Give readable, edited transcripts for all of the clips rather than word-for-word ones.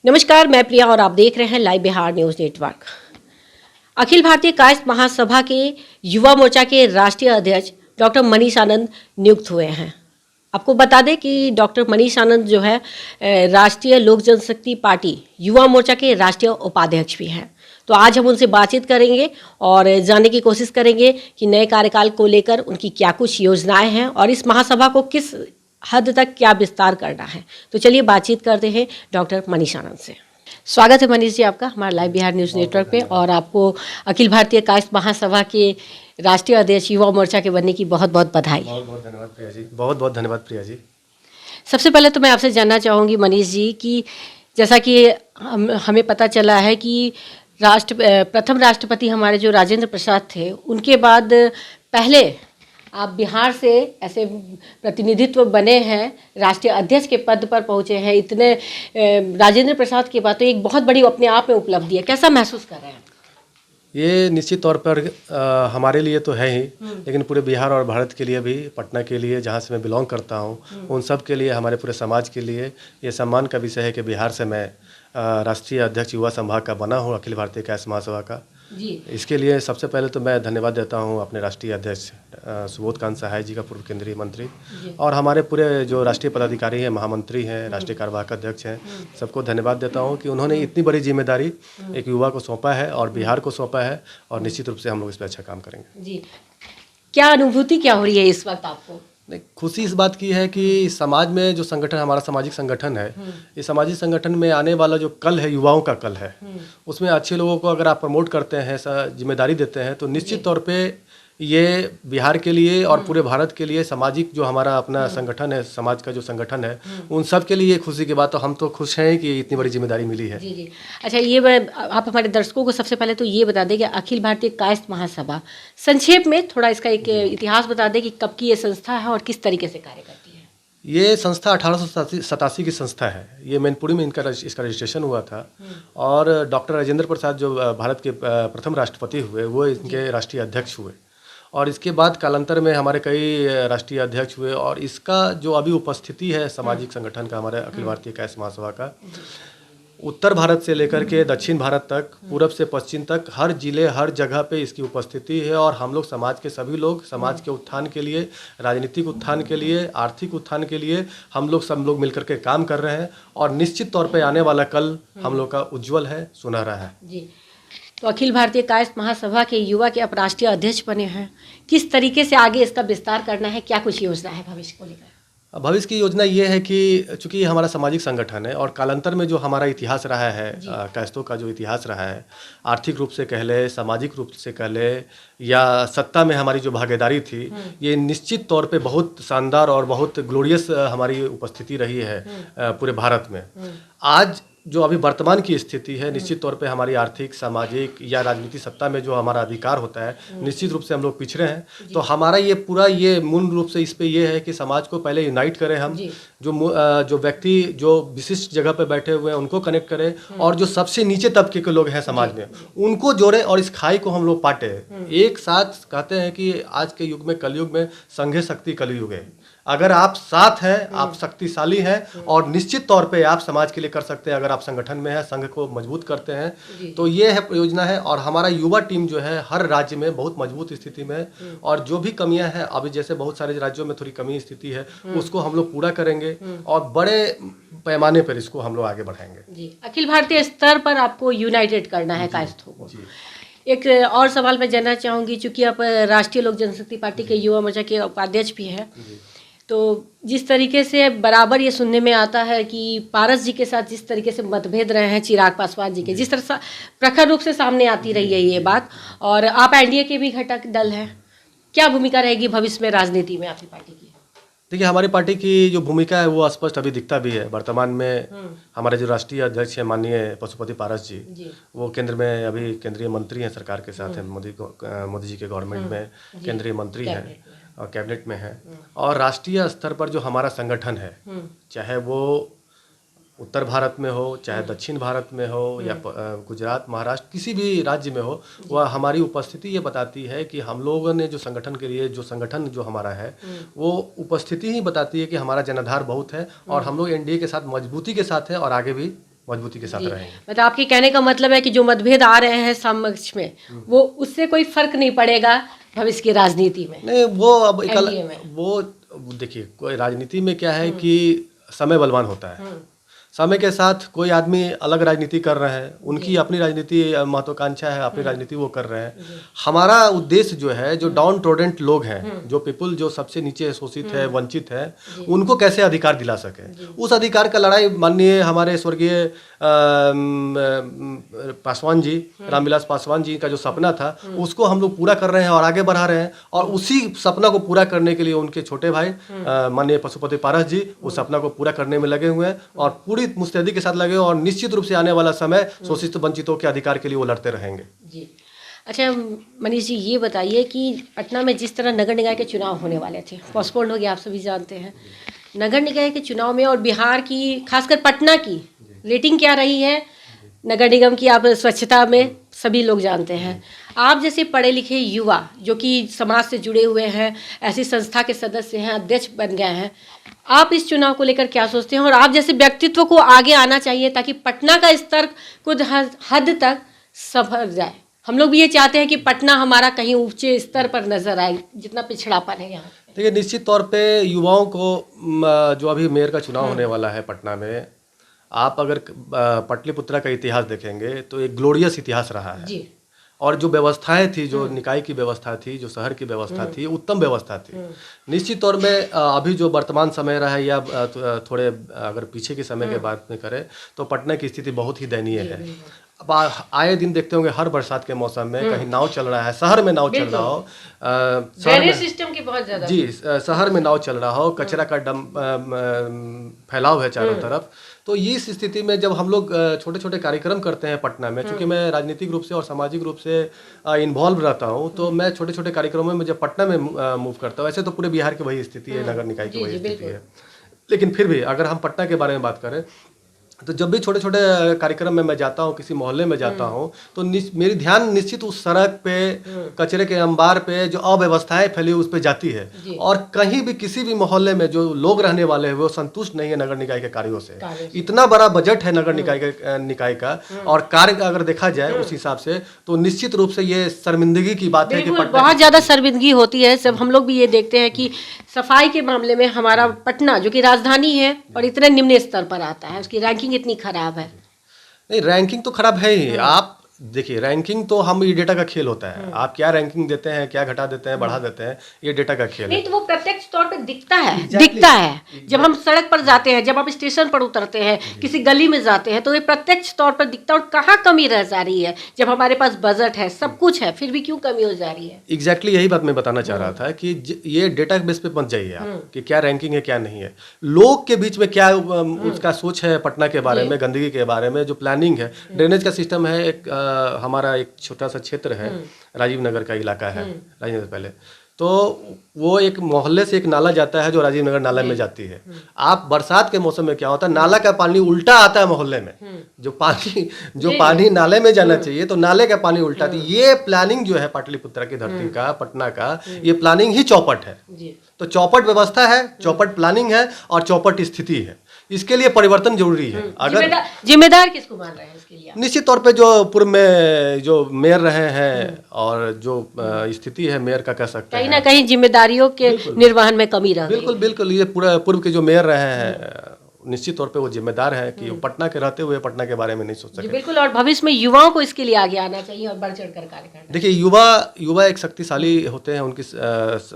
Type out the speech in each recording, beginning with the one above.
नमस्कार, मैं प्रिया और आप देख रहे हैं live Bihar news network. Akhil Bharatiya Kayastha महासभा के युवा मोर्चा के राष्ट्रीय अध्यक्ष डॉक्टर मनीष आनंद नियुक्त हुए हैं। आपको बता दें कि डॉक्टर मनीष आनंद जो है राष्ट्रीय लोक जनशक्ति पार्टी युवा मोर्चा के राष्ट्रीय उपाध्यक्ष भी हैं। तो आज हम उनसे बातचीत करेंगे और जानने की कोशिश करेंगे कि नए कार्यकाल को लेकर उनकी क्या कुछ योजनाएं हैं और इस महासभा को किस हद तक क्या विस्तार करना है। तो चलिए बातचीत करते हैं डॉक्टर मनीष आनंद से। स्वागत है मनीष जी आपका हमारे लाइव बिहार न्यूज़ नेटवर्क पे, और आपको अखिल भारतीय कायस्थ महासभा के राष्ट्रीय अध्यक्ष युवा मोर्चा के बनने की बहुत बहुत बधाई। बहुत बहुत धन्यवाद प्रिया जी, बहुत बहुत धन्यवाद प्रिया जी। सबसे पहले तो मैं आपसे जानना चाहूँगी मनीष जी कि जैसा कि हमें पता चला है कि प्रथम राष्ट्रपति हमारे जो राजेंद्र प्रसाद थे, उनके बाद पहले आप बिहार से ऐसे प्रतिनिधित्व बने हैं, राष्ट्रीय अध्यक्ष के पद पर पहुंचे हैं। इतने राजेंद्र प्रसाद के बाद तो एक बहुत बड़ी अपने आप में उपलब्धि है। कैसा महसूस कर रहे हैं? ये निश्चित तौर पर हमारे लिए तो है ही, लेकिन पूरे बिहार और भारत के लिए भी, पटना के लिए जहाँ से मैं बिलोंग करता हूँ, उन सब के लिए, हमारे पूरे समाज के लिए ये सम्मान का विषय है कि बिहार से मैं राष्ट्रीय अध्यक्ष युवा संभाग का बना हूँ, अखिल भारतीय कायस्थ महासभा का जी। इसके लिए सबसे पहले तो मैं धन्यवाद देता हूँ अपने राष्ट्रीय अध्यक्ष सुबोध कांत सहाय जी का, पूर्व केंद्रीय मंत्री, और हमारे पूरे जो राष्ट्रीय पदाधिकारी हैं, महामंत्री हैं, राष्ट्रीय कार्यवाहक अध्यक्ष हैं, सबको धन्यवाद देता हूँ कि उन्होंने इतनी बड़ी जिम्मेदारी एक युवा को सौंपा है और बिहार को सौंपा है, और निश्चित रूप से हम लोग इस पर अच्छा काम करेंगे। जी, क्या अनुभूति क्या हो रही है इस वक्त आपको? नहीं, खुशी इस बात की है कि समाज में जो संगठन, हमारा सामाजिक संगठन है, ये सामाजिक संगठन में आने वाला जो कल है, युवाओं का कल है, उसमें अच्छे लोगों को अगर आप प्रमोट करते हैं, जिम्मेदारी देते हैं, तो निश्चित तौर पे ये बिहार के लिए और पूरे भारत के लिए, सामाजिक जो हमारा अपना संगठन है, समाज का जो संगठन है, उन सब के लिए ये खुशी की बात। तो हम तो खुश हैं कि इतनी बड़ी जिम्मेदारी मिली है। जी जी। अच्छा, ये आप हमारे दर्शकों को सबसे पहले तो ये बता दें कि अखिल भारतीय कायस्थ महासभा, संक्षेप में थोड़ा इसका एक इतिहास बता दें कि कब की ये संस्था है और किस तरीके से कार्य करती है। ये संस्था 1887 की संस्था है। ये मैनपुरी में इसका रजिस्ट्रेशन हुआ था, और डॉक्टर राजेंद्र प्रसाद जो भारत के प्रथम राष्ट्रपति हुए, वो इनके राष्ट्रीय अध्यक्ष हुए, और इसके बाद कालांतर में हमारे कई राष्ट्रीय अध्यक्ष हुए। और इसका जो अभी उपस्थिति है सामाजिक संगठन का, हमारे अखिल भारतीय कायस्थ महासभा का, उत्तर भारत से लेकर के दक्षिण भारत तक, पूरब से पश्चिम तक, हर जिले, हर जगह पे इसकी उपस्थिति है। और हम लोग समाज के सभी लोग, समाज के उत्थान के लिए, राजनीतिक उत्थान के लिए, आर्थिक उत्थान के लिए सब लोग मिलकर के काम कर रहे हैं, और निश्चित तौर पे आने वाला कल हम लोग का उज्ज्वल है, सुनहरा है जी। तो अखिल भारतीय कायस्थ महासभा के युवा के आप राष्ट्रीय अध्यक्ष बने हैं, किस तरीके से आगे इसका विस्तार करना है, क्या कुछ योजना है भविष्य को लेकर? भविष्य की योजना ये है कि चूंकि ये हमारा सामाजिक संगठन है, और कालांतर में जो हमारा इतिहास रहा है, कायस्थों का जो इतिहास रहा है, आर्थिक रूप से कह ले, सामाजिक रूप से कह ले, या सत्ता में हमारी जो भागीदारी थी, ये निश्चित तौर पे बहुत शानदार और बहुत ग्लोरियस हमारी उपस्थिति रही है पूरे भारत में। आज जो अभी वर्तमान की स्थिति है, निश्चित तौर पे हमारी आर्थिक, सामाजिक या राजनीतिक सत्ता में जो हमारा अधिकार होता है, निश्चित रूप से हम लोग पिछड़े हैं। तो हमारा ये पूरा ये मूल रूप से इस पे ये है कि समाज को पहले यूनाइट करें हम, जो व्यक्ति जो विशिष्ट जगह पे बैठे हुए हैं उनको कनेक्ट करें, और जो सबसे नीचे तबके के लोग हैं समाज में उनको जोड़े, और इस खाई को हम लोग पाटे। एक साथ कहते हैं कि आज के युग में, कलयुग में, संघे शक्ति कलयुग है। अगर आप साथ हैं, आप शक्तिशाली हैं, और निश्चित तौर पे आप समाज के लिए कर सकते हैं। अगर आप संगठन में हैं, संघ को मजबूत करते हैं, तो ये है योजना है। और हमारा युवा टीम जो है हर राज्य में बहुत मजबूत स्थिति में, और जो भी कमियां हैं, अभी जैसे बहुत सारे राज्यों में थोड़ी कमी स्थिति है, उसको हम लोग पूरा करेंगे, और बड़े पैमाने पर इसको हम लोग आगे बढ़ाएंगे। जी, अखिल भारतीय स्तर पर आपको यूनाइटेड करना है कायस्थों को। एक और सवाल मैं जानना चाहूँगी, चूँकि आप राष्ट्रीय लोक जनशक्ति पार्टी के युवा मोर्चा के उपाध्यक्ष भी हैं, तो जिस तरीके से बराबर ये सुनने में आता है कि पारस जी के साथ जिस तरीके से मतभेद रहे हैं, चिराग पासवान जी के, जिस तरह प्रखर रूप से सामने आती रही है ये बात, और आप एनडीए के भी घटक दल हैं, क्या भूमिका रहेगी भविष्य में राजनीति में आपकी पार्टी की? देखिए, हमारी पार्टी की जो भूमिका है वो स्पष्ट अभी दिखता भी है। वर्तमान में हमारे जो राष्ट्रीय अध्यक्ष हैं माननीय पशुपति पारस जी, वो केंद्र में अभी केंद्रीय मंत्री हैं, सरकार के साथ हैं, मोदी जी के गवर्नमेंट में केंद्रीय मंत्री हैं और कैबिनेट में है। और राष्ट्रीय स्तर पर जो हमारा संगठन है, चाहे वो उत्तर भारत में हो, चाहे दक्षिण भारत में हो, या गुजरात, महाराष्ट्र, किसी भी राज्य में हो, वह हमारी उपस्थिति ये बताती है कि हम लोगों ने जो संगठन के लिए, जो संगठन जो हमारा है, वो उपस्थिति ही बताती है कि हमारा जनाधार बहुत है, और हम लोग एनडीए के साथ मजबूती के साथ हैं, और आगे भी मजबूती के साथ जी। रहेंगे। मतलब आपके कहने का मतलब है कि जो मतभेद आ रहे हैं समक्ष में, वो उससे कोई फर्क नहीं पड़ेगा भविष्य की राजनीति में, नहीं, वो अब एक एनडीए में। वो देखिए, कोई राजनीति में क्या है कि समय बलवान होता है। समय के साथ कोई आदमी अलग राजनीति कर रहे हैं, उनकी अपनी राजनीति महत्वाकांक्षा है, अपनी राजनीति वो कर रहे हैं। हमारा उद्देश्य जो है, जो डाउन टोडेंट लोग हैं, जो पीपल जो सबसे नीचे शोषित है, वंचित है, उनको कैसे अधिकार दिला सके, उस अधिकार का लड़ाई माननीय हमारे स्वर्गीय पासवान जी, रामविलास पासवान जी का जो सपना था, उसको हम लोग पूरा कर रहे हैं और आगे बढ़ा रहे हैं। और उसी सपना को पूरा करने के लिए उनके छोटे भाई माननीय पशुपति पारस जी उस सपना को पूरा करने में लगे हुए हैं और पूरी मुस्तैदी के साथ लगे, और निश्चित रूप से आने वाला समय शोषित वंचितों के अधिकार के लिए वो लड़ते रहेंगे। जी। अच्छा मनीष जी, ये बताइए कि पटना में जिस तरह नगर निकाय के चुनाव होने वाले थे, पोस्टपोन्ड हो गया, आप सभी जानते हैं, नगर निकाय के चुनाव में और बिहार की, खासकर पटना की रेटिंग क्या रही है, नगर निगम की आप स्वच्छता में सभी लोग जानते हैं। आप जैसे पढ़े लिखे युवा जो कि समाज से जुड़े हुए हैं, ऐसी संस्था के सदस्य हैं, अध्यक्ष बन गए हैं, आप इस चुनाव को लेकर क्या सोचते हैं? और आप जैसे व्यक्तित्व को आगे आना चाहिए ताकि पटना का स्तर कुछ हद तक संभल जाए। हम लोग भी ये चाहते हैं कि पटना हमारा कहीं ऊंचे स्तर पर नजर आए, जितना पिछड़ापन है यहाँ। देखिए, निश्चित तौर पे युवाओं को जो अभी मेयर का चुनाव होने वाला है पटना में, आप अगर पाटलिपुत्रा का इतिहास देखेंगे तो एक ग्लोरियस इतिहास रहा है जी। और जो व्यवस्थाएं थी, जो निकाय की व्यवस्था थी, जो शहर की व्यवस्था थी, उत्तम व्यवस्था थी। निश्चित तौर में अभी जो वर्तमान समय रहा है या थोड़े अगर पीछे के समय के बात में करें तो पटना की स्थिति बहुत ही दयनीय है। अब आए दिन देखते होंगे हर बरसात के मौसम में कहीं नाव चल रहा है, शहर में नाव चल रहा हो, ड्रेनेज सिस्टम की बहुत ज्यादा, जी, शहर में नाव चल रहा हो, कचरा का फैलाव है चारों तरफ। तो इस स्थिति में जब हम लोग छोटे छोटे कार्यक्रम करते हैं पटना में, चूंकि मैं राजनीतिक रूप से और सामाजिक रूप से इन्वॉल्व रहता हूं, तो मैं छोटे छोटे कार्यक्रमों में जब पटना में मूव करता हूं, ऐसे तो पूरे बिहार की वही स्थिति है, नगर निकाय की वही स्थिति है, लेकिन फिर भी अगर हम पटना के बारे में बात करें तो जब भी छोटे छोटे कार्यक्रम में मैं जाता हूँ, किसी मोहल्ले में जाता हूँ, तो मेरी ध्यान निश्चित उस सड़क पे, कचरे के अंबार पे जो अव्यवस्थाएं फैली उस पे जाती है। और कहीं भी किसी भी मोहल्ले में जो लोग रहने वाले हैं वो संतुष्ट नहीं है नगर निकाय के कार्यों से। इतना बड़ा बजट है नगर निकाय का और कार्य अगर देखा जाए उस हिसाब से, तो निश्चित रूप से ये शर्मिंदगी की बात है कि बहुत ज्यादा शर्मिंदगी होती है। सब हम लोग भी ये देखते हैं कि सफाई के मामले में हमारा पटना जो कि राजधानी है और इतने निम्न स्तर पर आता है, उसकी रैंकिंग इतनी खराब है। नहीं, रैंकिंग तो खराब है ही। आप देखिए, रैंकिंग तो हम ये डेटा का खेल होता है, आप क्या रैंकिंग देते हैं, क्या घटा देते हैं, बढ़ा देते हैं, ये डेटा का खेल है। नहीं तो वो प्रत्यक्ष तौर पे दिखता है, दिखता है। जब हम सड़क पर जाते हैं, जब आप स्टेशन पर उतरते हैं, किसी गली में जाते हैं, तो ये प्रत्यक्ष तौर पर दिखता है। और कहाँ कमी रह जा रही है जब हमारे पास बजट है, सब कुछ है, फिर भी क्यों कमी हो जा रही है? एग्जैक्टली यही बात मैं बताना चाह रहा था कि ये डेटा बेस पे मत जाइए आप कि क्या रैंकिंग है क्या नहीं है। लोग के बीच में क्या उसका सोच है पटना के बारे में, गंदगी के बारे में, जो प्लानिंग है, ड्रेनेज का सिस्टम है। हमारा एक छोटा सा क्षेत्र है, राजीव नगर का इलाका है, राजीव नगर पहले, तो वो एक मोहल्ले से एक नाला जाता है जो राजीव नगर नाला में जाती है। आप बरसात के मौसम में क्या होता है, नाला का पानी उल्टा आता है मोहल्ले में, जो पानी नाले में जाना चाहिए तो नाले का पानी उल्टा आता है। ये प्लानिंग जो है पाटलिपुत्रा की धरती का, पटना का, ये प्लानिंग ही चौपट है। तो चौपट व्यवस्था है, चौपट प्लानिंग है और चौपट स्थिति है। इसके लिए परिवर्तन जरूरी है। अगर जिम्मेदार किसको मान रहे हैं इसके लिए? निश्चित तौर पे जो पूर्व में जो मेयर रहे हैं और जो स्थिति है मेयर का कह सकते हैं, कहीं ना कहीं जिम्मेदारियों के निर्वहन में कमी रह गई। बिल्कुल बिल्कुल। ये पूरा पूर्व के जो मेयर रहे हैं निश्चित तौर पे वो जिम्मेदार है कि पटना के रहते हुए पटना के बारे में नहीं सोच सके। बिल्कुल। और भविष्य में युवाओं को इसके लिए आगे आना चाहिए और बढ़ चढ़ कर कार्य करना। देखिए, युवा एक शक्तिशाली होते हैं, उनकी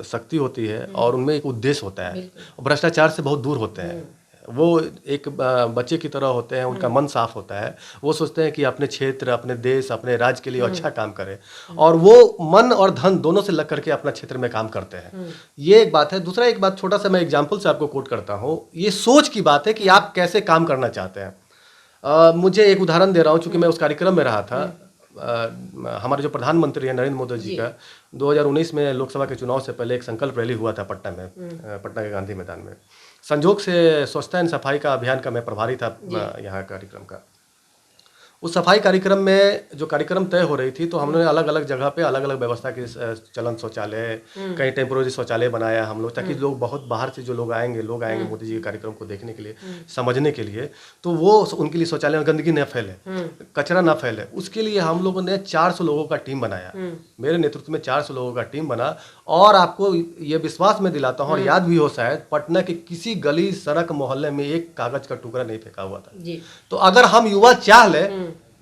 शक्ति होती है और उनमें एक उद्देश्य होता है। भ्रष्टाचार से बहुत दूर होते हैं। वो एक बच्चे की तरह होते हैं, उनका मन साफ होता है। वो सोचते हैं कि अपने क्षेत्र, अपने देश, अपने राज्य के लिए अच्छा काम करें और वो मन और धन दोनों से लग करके अपना क्षेत्र में काम करते हैं। ये एक बात है। दूसरा एक बात, छोटा सा मैं एग्जाम्पल से आपको कोट करता हूँ। ये सोच की बात है कि आप कैसे काम करना चाहते हैं। मुझे एक उदाहरण दे रहा हूँ, चूंकि मैं उस कार्यक्रम में रहा था। हमारे जो प्रधानमंत्री हैं नरेंद्र मोदी जी का 2019 में लोकसभा के चुनाव से पहले एक संकल्प रैली हुआ था पटना में, पटना के गांधी मैदान में। संजोग से स्वच्छता एवं सफाई का अभियान का मैं प्रभारी था यहाँ कार्यक्रम का। उस सफाई कार्यक्रम में जो कार्यक्रम तय हो रही थी तो हमने अलग अलग जगह पे अलग अलग व्यवस्था की, चलन शौचालय, कहीं टेम्पोररी शौचालय बनाया हम लोग, ताकि लोग बहुत बाहर से जो लोग आएंगे मोदी जी के कार्यक्रम को देखने के लिए, समझने के लिए, तो वो उनके लिए शौचालय में गंदगी न फैले, कचरा ना फैले, उसके लिए हम लोगों ने 400 लोगों का टीम बनाया। मेरे नेतृत्व में 400 लोगों का टीम बना। और आपको ये विश्वास में दिलाता हूँ, और याद भी हो शायद, पटना के किसी गली सड़क मोहल्ले में एक कागज का टुकड़ा नहीं फेंका हुआ था जी। तो अगर हम युवा चाह ले,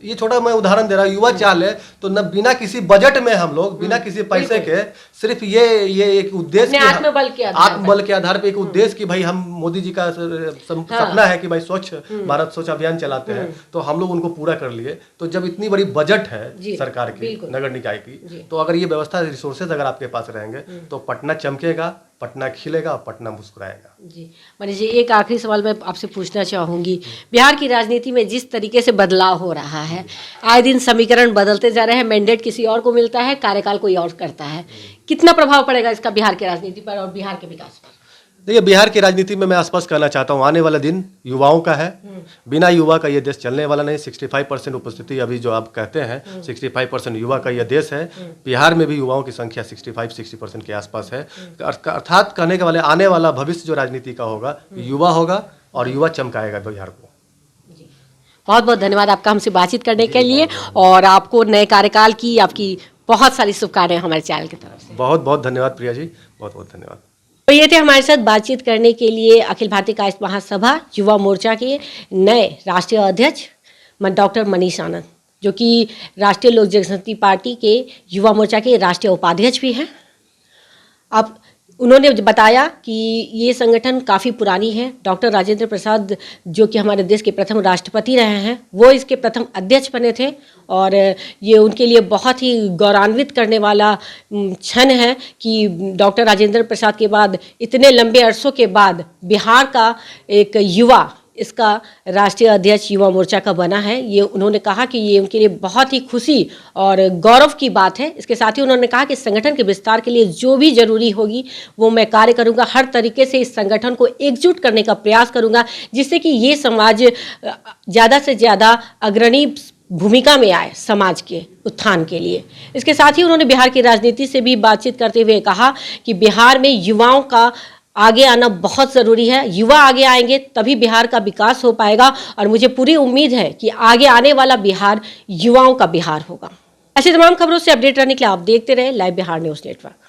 ये छोटा मैं उदाहरण दे रहा हूँ, युवा चाह ले तो न बिना किसी बजट में हम लोग, बिना किसी पैसे के, सिर्फ ये एक उद्देश्य, आत्मबल के आधार पे एक उद्देश्य कि भाई हम मोदी जी का सपना है कि भाई स्वच्छ भारत स्वच्छ अभियान चलाते हैं, तो हम लोग उनको पूरा कर लिए। तो जब इतनी बड़ी बजट है सरकार की, नगर निकाय की, तो अगर ये व्यवस्था, रिसोर्सेज अगर आपके पास रहेंगे तो पटना चमकेगा, पटना खिलेगा, पटना मुस्कुराएगा। जी मनीष जी, एक आखिरी सवाल मैं आपसे पूछना चाहूँगी। बिहार की राजनीति में जिस तरीके से बदलाव हो रहा है, आए दिन समीकरण बदलते जा रहे हैं, मैंडेट किसी और को मिलता है, कार्यकाल कोई और करता है, कितना प्रभाव पड़ेगा इसका बिहार की राजनीति पर और बिहार के विकास पर? देखिए, बिहार की राजनीति में मैं स्पष्ट कहना चाहता हूँ, आने वाला दिन युवाओं का है। बिना युवा का ये देश चलने वाला नहीं। 65% उपस्थिति अभी जो आप कहते हैं, 65% युवा का ये देश है। बिहार में भी युवाओं की संख्या 65-60% के आसपास है। अर्थात कहने के वाले, आने वाला भविष्य जो राजनीति का होगा, युवा होगा, और युवा चमकाएगा बिहार को। बहुत बहुत धन्यवाद आपका हमसे बातचीत करने के लिए, और आपको नए कार्यकाल की आपकी बहुत सारी शुभकामनाएं हमारे चैनल की तरफ से। बहुत बहुत धन्यवाद प्रिया जी, बहुत बहुत धन्यवाद। तो ये थे हमारे साथ बातचीत करने के लिए अखिल भारतीय कायस्थ महासभा युवा मोर्चा के नए राष्ट्रीय अध्यक्ष डॉक्टर मनीष आनंद, जो कि राष्ट्रीय लोक जनशक्ति पार्टी के युवा मोर्चा के राष्ट्रीय उपाध्यक्ष भी हैं। अब उन्होंने बताया कि ये संगठन काफ़ी पुरानी है। डॉक्टर राजेंद्र प्रसाद, जो कि हमारे देश के प्रथम राष्ट्रपति रहे हैं, वो इसके प्रथम अध्यक्ष बने थे, और ये उनके लिए बहुत ही गौरवान्वित करने वाला क्षण है कि डॉक्टर राजेंद्र प्रसाद के बाद, इतने लंबे अरसों के बाद, बिहार का एक युवा इसका राष्ट्रीय अध्यक्ष युवा मोर्चा का बना है। ये उन्होंने कहा कि ये उनके लिए बहुत ही खुशी और गौरव की बात है। इसके साथ ही उन्होंने कहा कि संगठन के विस्तार के लिए जो भी जरूरी होगी वो मैं कार्य करूंगा, हर तरीके से इस संगठन को एकजुट करने का प्रयास करूंगा, जिससे कि ये समाज ज़्यादा से ज़्यादा अग्रणी भूमिका में आए समाज के उत्थान के लिए। इसके साथ ही उन्होंने बिहार की राजनीति से भी बातचीत करते हुए कहा कि बिहार में युवाओं का आगे आना बहुत ज़रूरी है। युवा आगे आएंगे तभी बिहार का विकास हो पाएगा, और मुझे पूरी उम्मीद है कि आगे आने वाला बिहार युवाओं का बिहार होगा। ऐसी तमाम खबरों से अपडेट रहने के लिए आप देखते रहे लाइव बिहार न्यूज़ नेटवर्क।